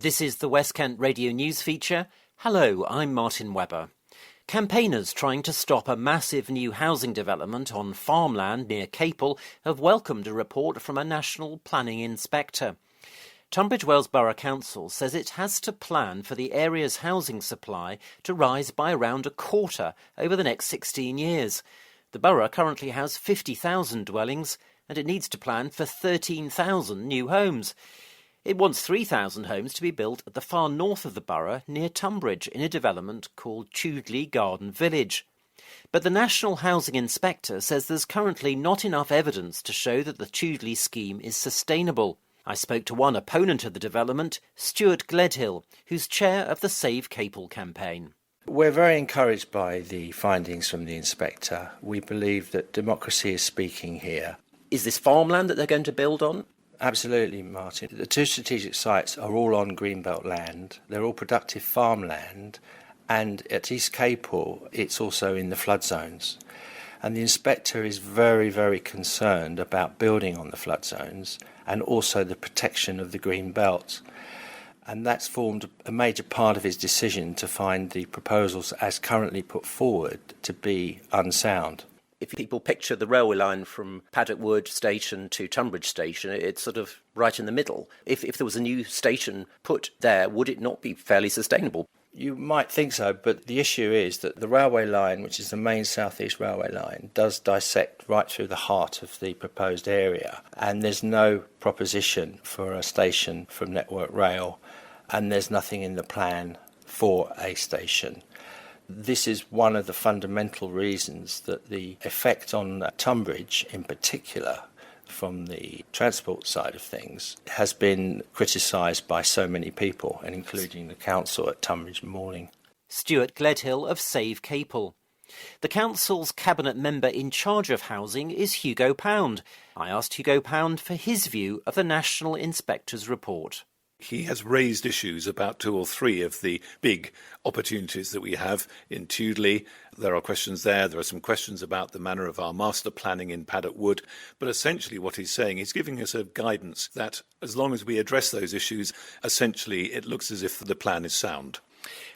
This is the West Kent Radio News feature. Hello, I'm Martin Webber. Campaigners trying to stop a massive new housing development on Farmland near Capel have welcomed a report from a national planning inspector. Tunbridge Wells Borough Council says it has to plan for the area's housing supply to rise by around a quarter over the next 16 years. The borough currently has 50,000 dwellings and it needs to plan for 13,000 new homes. It wants 3,000 homes to be built at the far north of the borough near Tunbridge in a development called Tudeley Garden Village. But the National Housing Inspector says there's currently not enough evidence to show that the Tudeley scheme is sustainable. I spoke to one opponent of the development, Stewart, Gledhill, who's chair of the Save Capel campaign. We're very encouraged by the findings from the inspector. We believe that democracy is speaking here. Is this farmland that they're going to build on? Absolutely, Martin. The two strategic sites are all on greenbelt land. They're all productive farmland. And at East Capel, it's also in the flood zones. And the inspector is very, very concerned about building on the flood zones and also the protection of the green belt. And that's formed a major part of his decision to find the proposals as currently put forward to be unsound. If people picture the railway line from Paddock Wood Station to Tunbridge Station, it's sort of right in the middle. If there was a new station put there, would it not be fairly sustainable? You might think so, but the issue is that the railway line, which is the main South East railway line, does dissect right through the heart of the proposed area. And there's no proposition for a station from Network Rail, and there's nothing in the plan for a station. This is one of the fundamental reasons that the effect on Tunbridge in particular from the transport side of things has been criticised by so many people, and including the council at Tunbridge Morning. Stewart Gledhill of Save Capel. The council's cabinet member in charge of housing is Hugo. I asked Hugo for his view of the National Inspector's report. He has raised issues about two or three of the big opportunities that we have in Tudeley. There are questions there. There are some questions about the manner of our master planning in Paddock Wood. But essentially what he's saying, he's giving us a guidance that as long as we address those issues, essentially it looks as if the plan is sound.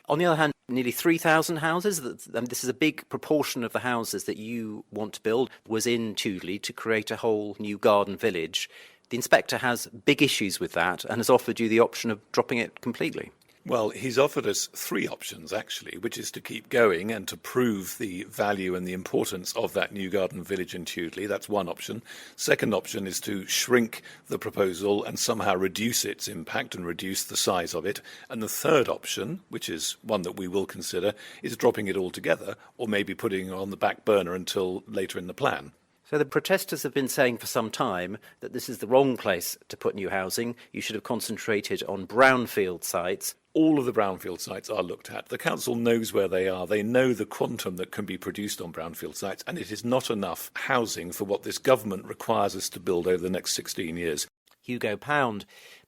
On the other hand, nearly 3,000 houses, this is a big proportion of the houses that you want to build, was in Tudeley to create a whole new garden village. The inspector has big issues with that and has offered you the option of dropping it completely. Well, he's offered us three options, actually, which is to keep going and to prove the value and the importance of that new garden village in Tudeley. That's one option. Second option is to shrink the proposal and somehow reduce its impact and reduce the size of it. And the third option, which is one that we will consider, is dropping it altogether or maybe putting it on the back burner until later in the plan. So the protesters have been saying for some time that this is the wrong place to put new housing. You should have concentrated on brownfield sites. All of the brownfield sites are looked at. The council knows where they are. They know the quantum that can be produced on brownfield sites, and it is not enough housing for what this government requires us to build over the next 16 years. Hugo.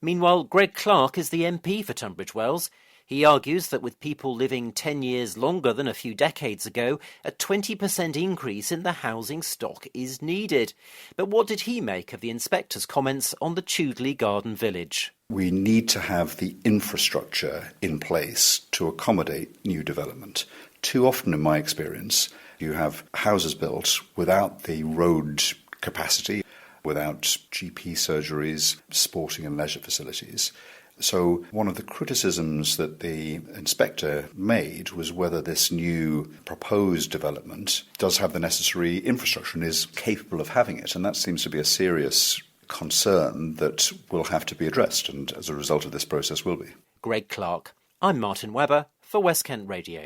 Meanwhile, Greg Clark is the MP for Tunbridge Wells. He argues that with people living 10 years longer than a few decades ago, a 20% increase in the housing stock is needed. But what did he make of the inspector's comments on the Tudeley Garden Village? We need to have the infrastructure in place to accommodate new development. Too often, in my experience, you have houses built without the road capacity, without GP surgeries, sporting and leisure facilities. So one of the criticisms that the inspector made was whether this new proposed development does have the necessary infrastructure and is capable of having it. And that seems to be a serious concern that will have to be addressed, and as a result of this process will be. Greg Clark. I'm Martin Webber for West Kent Radio.